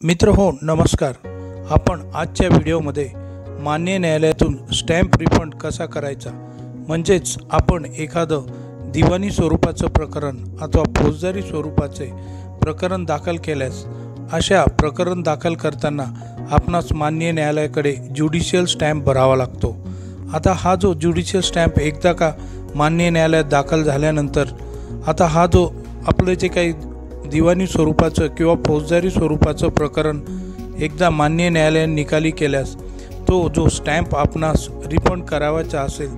मित्र हो नमस्कार। आपण आजच्या व्हिडिओमध्ये मान्य न्यायालयातून स्टॅम्प रिफंड कसा करायचा म्हणजेच आपण एखादं दिवाणी स्वरूपाचं प्रकरण अथवा फौजदारी स्वरूपाचे प्रकरण दाखल केल्यास अशा प्रकरण दाखल करताना आपणास मान्य न्यायालयाकडे ज्युडिशियल स्टॅम्प भरावा लागतो। आता हा जो ज्युडिशियल स्टॅम्प एकदा का मान्य न्यायालयात दाखल झाल्यानंतर आता हा जो आपले जे काही दिवाणी स्वरूपाचं किंवा फौजदारी स्वरूपाचं प्रकरण एकदा मान्य न्यायालयाने निकाली केल्यास तो जो स्टॅम्प आपणास रिफंड करावाचा असेल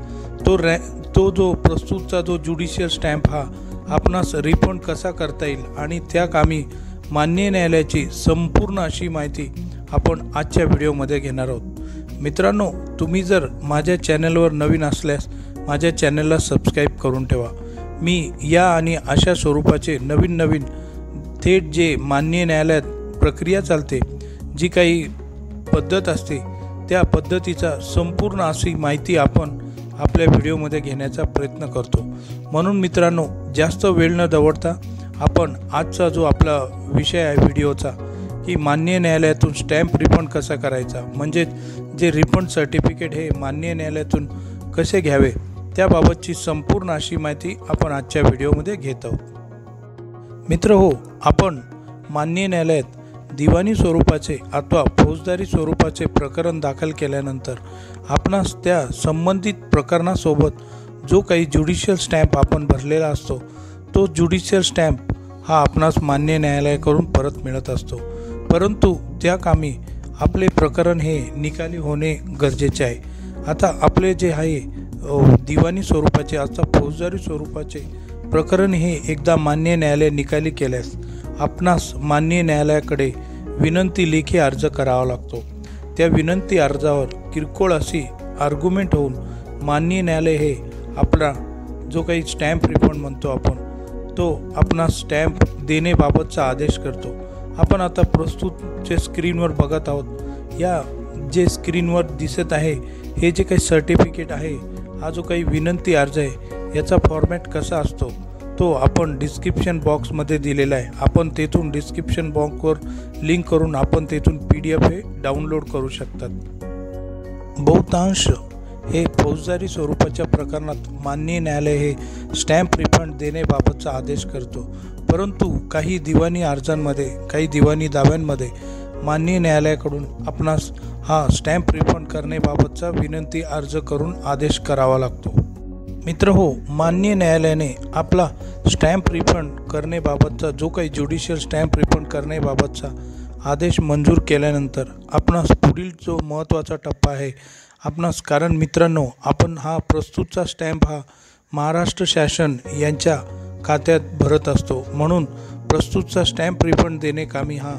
तो जो प्रस्तुतचा जो ज्युडिशियल स्टॅम्प हा आपणास रिफंड कसा करता येईल आणि त्या कामी मान्य न्यायालयाची संपूर्ण अशी माहिती आपण आजच्या व्हिडिओमध्ये घेणार आहोत। मित्रांनो, तुम्ही जर माझ्या चॅनलवर नवीन असल्यास माझ्या चॅनलला सबस्क्राईब करून ठेवा। मी या आणि अशा स्वरूपाचे नवीन थेट जे मान्य न्यायालयात प्रक्रिया चालते, जी काही पद्धत असते त्या पद्धतीचा संपूर्ण अशी माहिती आपण आपल्या व्हिडिओमध्ये घेण्याचा प्रयत्न करतो। म्हणून मित्रांनो, जास्त वेळ न दवडता आपण आजचा जो आपला विषय आहे व्हिडिओचा की मान्य न्यायालयातून स्टॅम्प रिफंड कसा करायचा म्हणजे जे रिफंड सर्टिफिकेट हे मान्य न्यायालयातून कसे घ्यावे त्याबाबतची संपूर्ण अशी माहिती आपण आजच्या व्हिडिओमध्ये घेत आहोत। मित्र हो, आपण मान्य न्यायालयात दिवाणी स्वरूपाचे अथवा फौजदारी स्वरूपाचे प्रकरण दाखल केल्यानंतर आपणास त्या संबंधित प्रकरणासोबत जो काही ज्युडिशियल स्टॅम्प आपण भरलेला असतो तो ज्युडिशियल स्टॅम्प हा आपणास मान्य न्यायालयाकडून परत मिळत असतो। परंतु त्या कामी आपले प्रकरण हे निकाली होणे गरजेचे आहे। आता आपले जे आहे दिवाणी स्वरूपाचे अथवा फौजदारी स्वरूपाचे प्रकरण हे एकदा मान्य न्यायालय निकाली केल्यास आपणास मान्य न्यायालयाकडे विनंती लेखी अर्ज करावा लागतो। त्या विनंती अर्जावर किरकोळ अशी आर्ग्युमेंट होऊन मान्य न्यायालय हे आपला जो काही स्टॅम्प रिफंड म्हणतो आपण तो आपणास स्टॅम्प देण्याबाबतचा आदेश करतो। आपण आता प्रस्तुत जे स्क्रीनवर बघत आहोत, या जे स्क्रीनवर दिसत आहे हे जे काही सर्टिफिकेट आहे, हा जो काही विनंती अर्ज आहे याचा फॉर्मॅट कसा असतो तो आपण डिस्क्रिप्शन बॉक्समध्ये दिलेला आहे। आपण तेथून डिस्क्रिप्शन बॉक्सवर लिंक करून आपण तेथून PDF हे डाउनलोड करू शकतात। बहुतांश हे फौजदारी स्वरूपाच्या प्रकरणात मान्य न्यायालय हे स्टॅम्प रिफंड देण्याबाबतचा आदेश करतो, परंतु काही दिवाणी अर्जांमध्ये काही दिवाणी दाव्यांमध्ये मान्य न्यायालयाकडून आपणास हा स्टॅम्प रिफंड करण्याबाबतचा विनंती अर्ज करून आदेश करावा लागतो। मित्र हो, मान्य न्यायालयाने आपला स्टॅम्प रिफंड करण्याबाबतचा जो काही ज्युडिशियल स्टॅम्प रिफंड करण्याबाबतचा आदेश मंजूर केल्यानंतर आपणास पुढील जो महत्त्वाचा टप्पा आहे आपणास, कारण मित्रांनो आपण हा प्रस्तुतचा स्टॅम्प हा महाराष्ट्र शासन यांच्या खात्यात भरत असतो, म्हणून प्रस्तुतचा स्टॅम्प रिफंड देणे कामी हा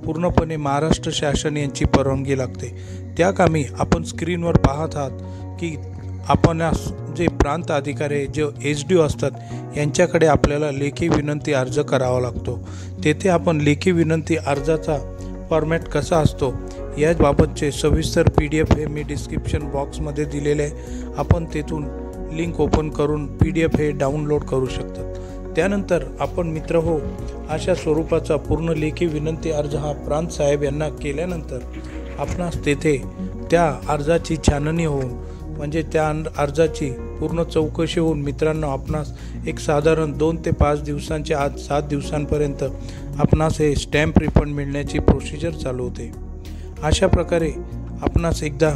पूर्णपणे महाराष्ट्र शासन यांची परवानगी लागते। त्या कामी आपण स्क्रीनवर पाहत आहात की आपणास जे प्रांत अधिकारी जे SDO असतात यांच्याकडे आपल्याला लेखी विनंती अर्ज करावा लागतो। तेथे आपण लेखी विनंती अर्जाचा फॉर्मॅट कसा असतो याबाबतचे सविस्तर PDF हे मी डिस्क्रिप्शन बॉक्समध्ये दिलेले आहे। आपण तेथून लिंक ओपन करून PDF हे डाउनलोड करू शकतात। त्यानंतर आपण मित्र हो अशा स्वरूपाचा पूर्ण लेखी विनंती अर्ज हा प्रांत साहेब यांना केल्यानंतर आपणास तेथे त्या अर्जाची छाननी होऊन म्हणजे त्या अर्जाची पूर्ण चौकशी होऊन मित्रांनो आपणास एक साधारण 2 ते 5 दिवसांच्या आत 7 दिवसांपर्यंत आपणास हे स्टॅम्प रिफंड मिळण्याची प्रोसिजर चालू होते। अशा प्रकारे आपणास एकदा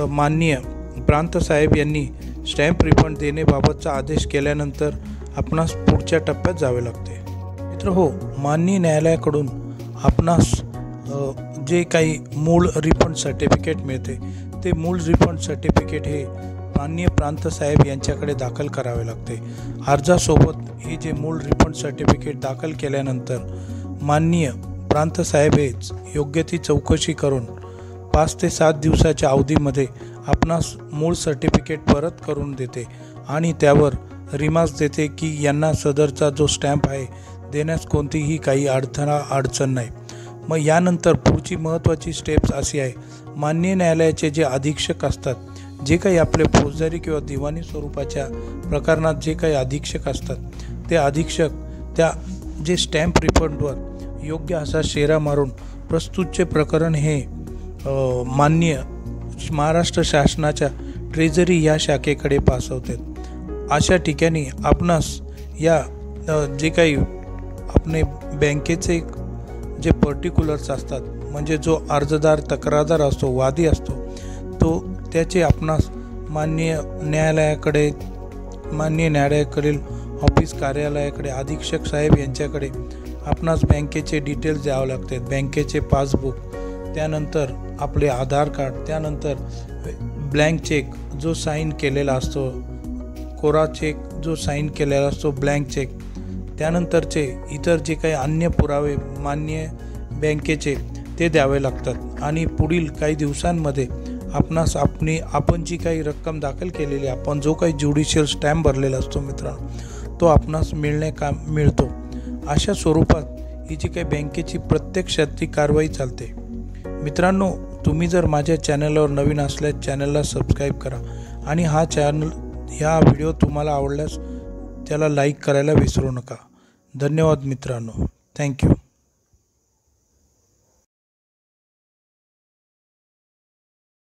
माननीय प्रांत साहेब यांनी स्टॅम्प रिफंड देण्याबाबतचा आदेश केल्यानंतर आपणास पुढच्या टप्प्यात जावे लागते। मित्र हो, माननीय न्यायालयाकडून आपणास जे काही मूळ रिफंड सर्टिफिकेट मिळते ते मूळ रिफंड सर्टिफिकेट हे माननीय प्रांत साहेब यांच्याकडे दाखल करावे लागते। अर्जासोबत हे जे मूळ रिफंड सर्टिफिकेट दाखल केल्यानंतर माननीय प्रांत साहेब हेच योग्य ती चौकशी करून 5 ते 7 दिवसाच्या अवधीमध्ये आपणास मूळ सर्टिफिकेट परत करून देते आणि त्यावर रिमार्क्स देते की यांना सदरचा जो स्टॅम्प आहे देण्यास कोणतीही काही अडचण नाही। मग यानंतर पुढची महत्त्वाची स्टेप्स अशी आहे, मान्य न्यायालयाचे जे अधीक्षक असतात, जे काही आपले फौजदारी किंवा दिवाणी स्वरूपाच्या प्रकरणात जे काही अधीक्षक असतात ते अधीक्षक त्या जे स्टॅम्प रिफंडवर योग्य असा शेरा मारून प्रस्तुतचे प्रकरण हे मान्य महाराष्ट्र शासनाच्या ट्रेझरी या शाखेकडे पाठवतात। अशा ठिकाणी आपणास या जे काही आपले बँकेचे जे पर्टिक्युलर्स असतात, म्हणजे जो अर्जदार तक्रारदार असतो, वादी असतो, तो त्याचे आपणास मान्य न्यायालयाकडील ऑफिस कार्यालयाकडे अधीक्षक साहेब यांच्याकडे आपणास बँकेचे डिटेल्स द्यावे लागतात। बँकेचे पासबुक, त्यानंतर आपले आधार कार्ड, त्यानंतर ब्लँक चेक जो साईन केलेला असतो, कोरा चेक जो साईन केलेला असतो, ब्लँक चेक, त्यानंतरचे इतर जे काही अन्य पुरावे मान्य बँकेचे ते द्यावे लागतात। आणि पुढील काही दिवसांमध्ये आपणास आपण जी काही रक्कम दाखल केलेली, आपण जो काही ज्युडिशियल स्टॅम्प भरलेला असतो मित्रांनो, तो आपणास मिळतो। अशा स्वरूपात ही जी काही बँकेची प्रत्यक्षातली कारवाई चालते। मित्रांनो, तुम्ही जर माझ्या चॅनलवर नवीन असल्यास चॅनलला सबस्क्राईब करा आणि हा व्हिडिओ तुम्हाला आवडल्यास त्याला लाईक करायला विसरू नका। धन्यवाद मित्रांनो, थँक्यू।